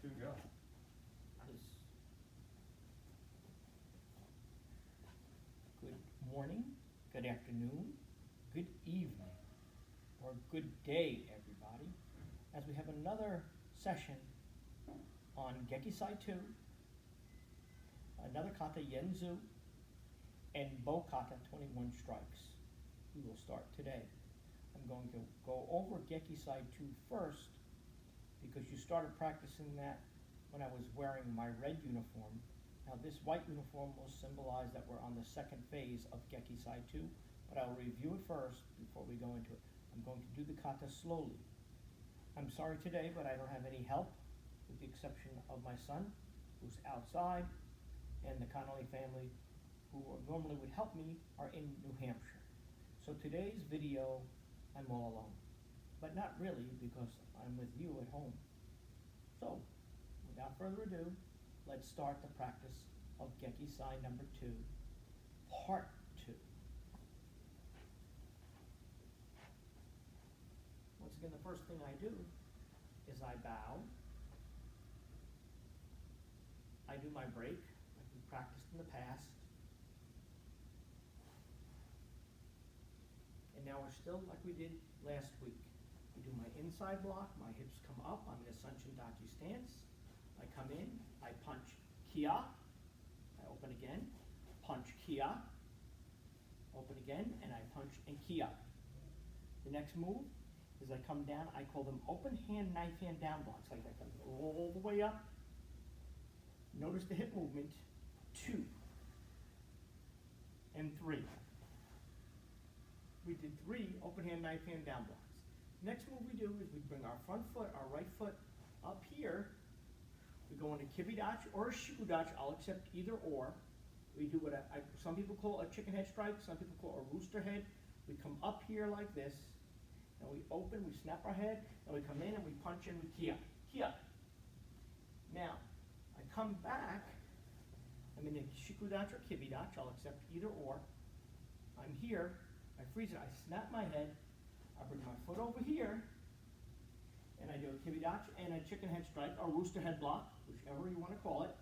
II, go. Good morning, good afternoon, good evening, or good day, everybody, as we have another session on Gekisi II, another kata Yenzu, and Bo kata 21 strikes. We will start today. I'm going to go over Gekisi II first because you started practicing that when I was wearing my red uniform. Now this white uniform will symbolize that we're on the second phase of Gekisi II, but I'll review it first before we go into it. I'm going to do the kata slowly. I'm sorry today, but I don't have any help, with the exception of my son, who's outside, and the Connolly family, who normally would help me, are in New Hampshire. So today's video, I'm all alone. But not really, because I'm with you at home. So, without further ado, let's start the practice of Gekisi number 2, part 2. Once again, the first thing I do is I bow. I do my break, like we practiced in the past. And now we're still like we did last week. We do my inside block, my hips come up, I'm in a Sanchin Dachi stance. I come in, I punch Kia, I open again, punch Kia, open again, and I punch and Kia. The next move is I come down, I call them open hand, knife hand down blocks, like that, all the way up. Notice the hip movement, 2 and 3. We did 3 open hand, knife hand down blocks. Next move we do is we bring our front foot, our right foot up here. We go into kibidachi or a shikudachi. I'll accept either or. We do what some people call a chicken head strike, some people call a rooster head. We come up here like this, and we open, we snap our head, and we come in and we punch in with kia. Kia. Now, I come back, I'm in a shikudachi or kibidachi. I'll accept either or. I'm here, I freeze it, I snap my head, I bring my foot over here, and I do a kibidachi and a chicken head strike, or rooster head block, whichever you want to call it.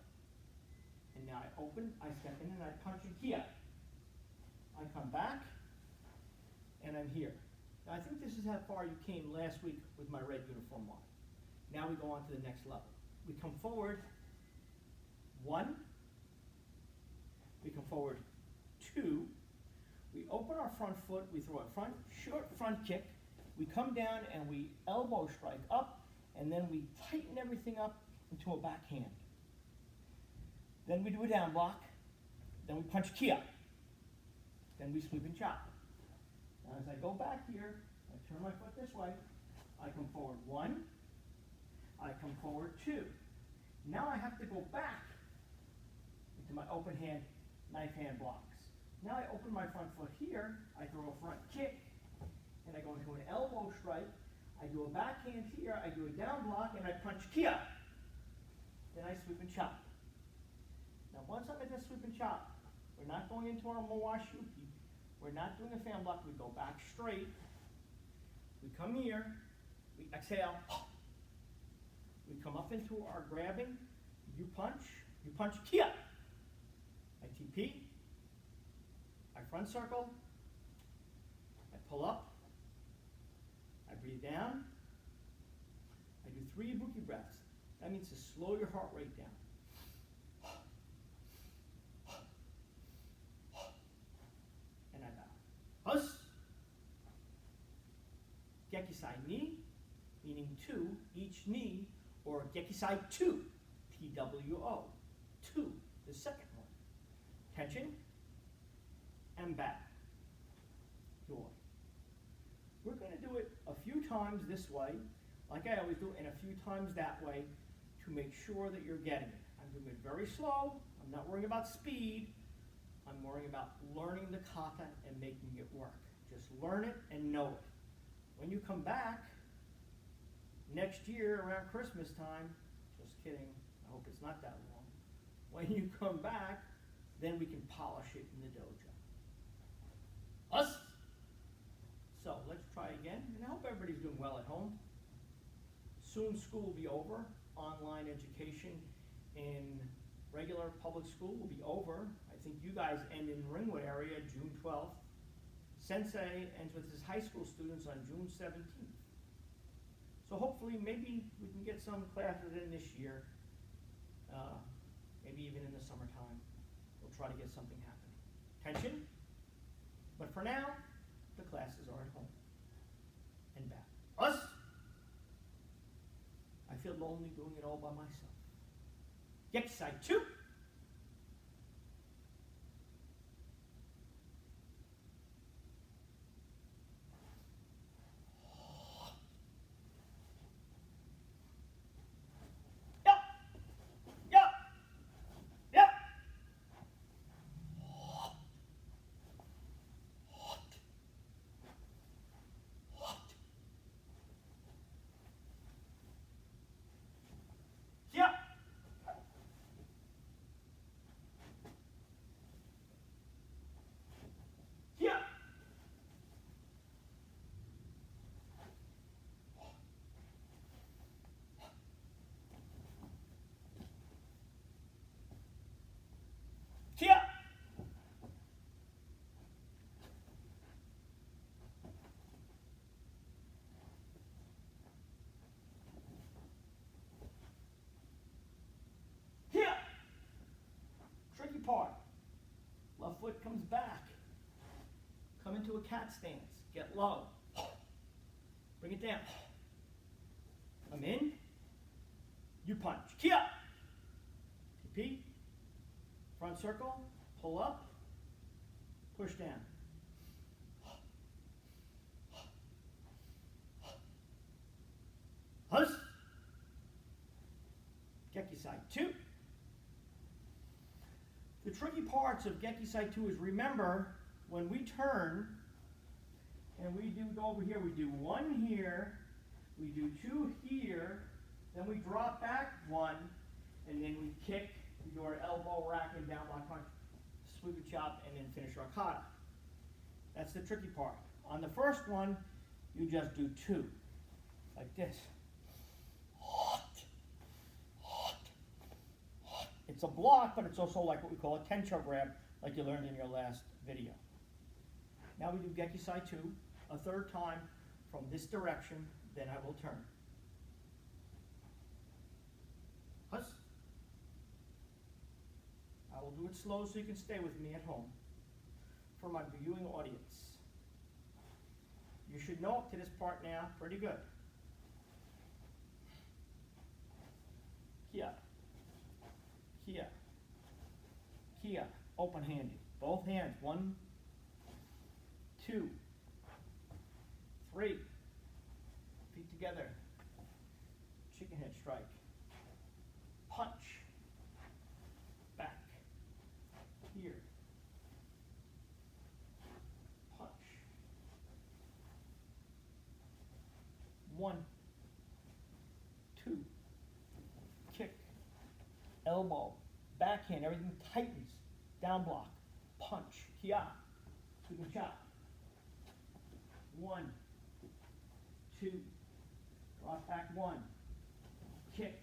And now I open, I step in, and I punch in kia. I come back, and I'm here. Now I think this is how far you came last week with my red uniform on. Now we go on to the next level. We come forward, 1. We come forward, 2. We open our front foot, we throw a short front kick, we come down and we elbow strike up, and then we tighten everything up into a backhand. Then we do a down block, then we punch kia, then we sweep and chop. Now as I go back here, I turn my foot this way, I come forward 1, I come forward 2. Now I have to go back into my open hand, knife hand blocks. Now I open my front foot here, I throw a front kick, and I go into an elbow strike. I do a backhand here, I do a down block, and I punch kia. Then I sweep and chop. Now once I'm at this sweep and chop, we're not going into our mawashuki. We're not doing a fan block. We go back straight. We come here, we exhale. We come up into our grabbing. You punch kia. I TP. I front circle, I pull up, I breathe down, I do 3 ibuki breaths. That means to slow your heart rate down. And I bow. Hus. Gekisi ni, meaning 2, each knee, or Gekisi II, TWO, 2, the second one. Tension. And back. Joy. We're going to do it a few times this way, like I always do, and a few times that way to make sure that you're getting it. I'm doing it very slow. I'm not worrying about speed. I'm worrying about learning the kata and making it work. Just learn it and know it. When you come back next year around Christmas time, just kidding, I hope it's not that long. When you come back, then we can polish it in the dojo. Us. So let's try again, and I hope everybody's doing well at home. Soon school will be over. online education in regular public school will be over. I think you guys end in Ringwood area June 12th. Sensei ends with his high school students on June 17th. So hopefully, maybe we can get some classes in this year, maybe even in the summertime. We'll try to get something happening. Tension, but for now, the classes are at home and back. Us, I feel lonely doing it all by myself. Gekisi II. Here. Here. Tricky part. Left foot comes back. Come into a cat stance. Get low. Bring it down. Come in. You punch. Kia. TP. Front circle, pull up, push down. Hus. Gekisi II. The tricky parts of Gekisi II is, remember, when we turn, and we do go over here, we do one here, we do two here, then we drop back one, and then we kick. We do our elbow rack and down block punch, sweep and chop, and then finish our kata. That's the tricky part. On the first one, you just do two, like this. It's a block, but it's also like what we call a tencho grab, like you learned in your last video. Now we do Gekisi II a third time from this direction, then I will turn. Hus. I will do it slow so you can stay with me at home for my viewing audience. You should know up to this part now pretty good. Kia. Kia. Kia. Open-handed. Both hands. 1, 2, 3. Feet together. Chicken head strike. Punch. Back. Here. Punch. 1, 2. Kick. Elbow. Backhand. Everything tightens. Down block. Punch. Kia. Sweep and chop. 1, 2. Drop back 1. Kick.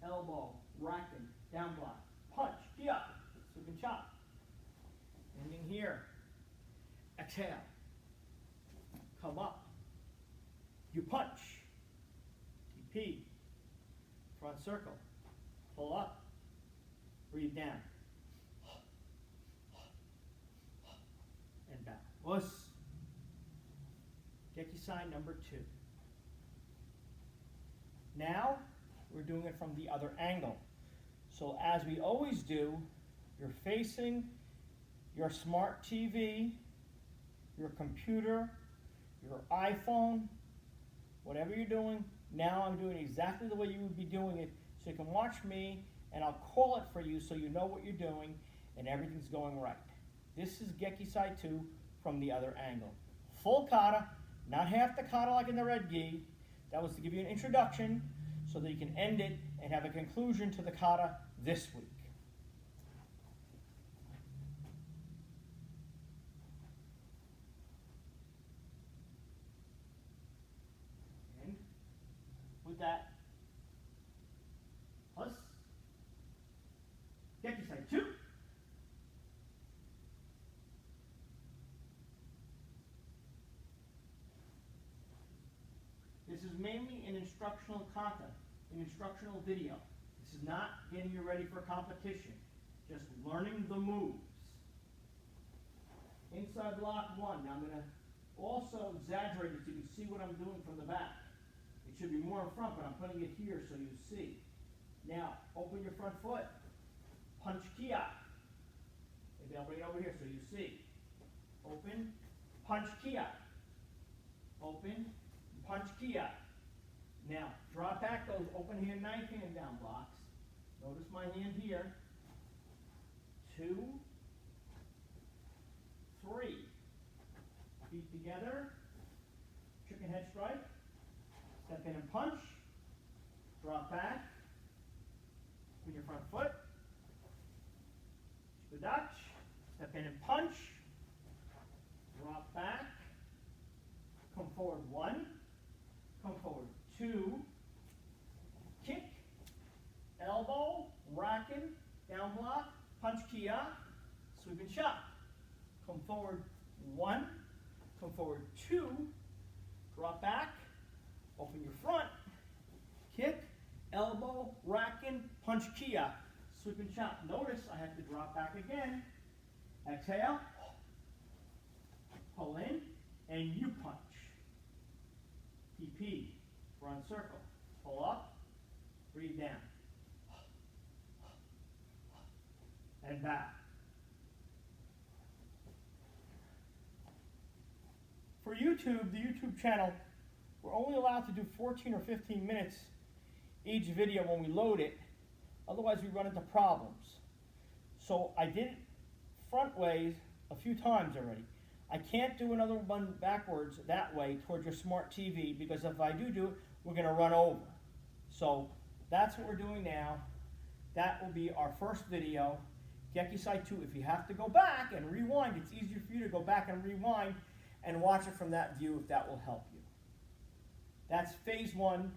Elbow. Racking. Down block. Punch. Kia. Sweep and chop. Ending here. Exhale. Come up. You punch. TP. Front circle. Pull up. Breathe down. And back. Us. Gekisi number 2. Now, we're doing it from the other angle. So as we always do, you're facing your smart TV, your computer, your iPhone, whatever you're doing. Now I'm doing exactly the way you would be doing it, so you can watch me and I'll call it for you so you know what you're doing and everything's going right. This is Gekisi II from the other angle. Full kata, not half the kata like in the red gi. That was to give you an introduction so that you can end it and have a conclusion to the kata this week. And with that, This is mainly an instructional content, an instructional video. This is not getting you ready for competition, just learning the moves. Inside block 1. Now I'm going to also exaggerate it so you can see what I'm doing from the back. It should be more in front, but I'm putting it here so you see. Now, open your front foot. Punch kia. Maybe I'll bring it over here so you see. Open, punch kia. Open, punch kia. Now, drop back those open hand, knife hand down blocks. Notice my hand here. 2, 3. Feet together. Chicken head strike. Step in and punch. Drop back. With your front foot. Dutch. Step in and punch. Drop back. Come forward 1. Come forward 2. Kick. Elbow. Racking. Down block. Punch kia. Sweep and shot. Come forward 1. Come forward 2. Drop back. Open your front. Kick. Elbow. Racking. Punch kia. Sweep and shot. Notice I have to drop back again. Exhale. Pull in. And you punch. PP. Front circle. Pull up. Breathe down. And back. For YouTube, the YouTube channel, we're only allowed to do 14 or 15 minutes each video when we load it. Otherwise, we run into problems. So I did it front ways a few times already. I can't do another one backwards that way towards your smart TV because if I do it, we're going to run over. So that's what we're doing now. That will be our first video, Gekisi II. If you have to go back and rewind, it's easier for you to go back and rewind and watch it from that view if that will help you. That's phase 1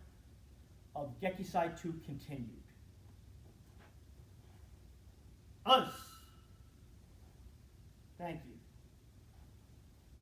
of Gekisi II continued. Us. Thank you.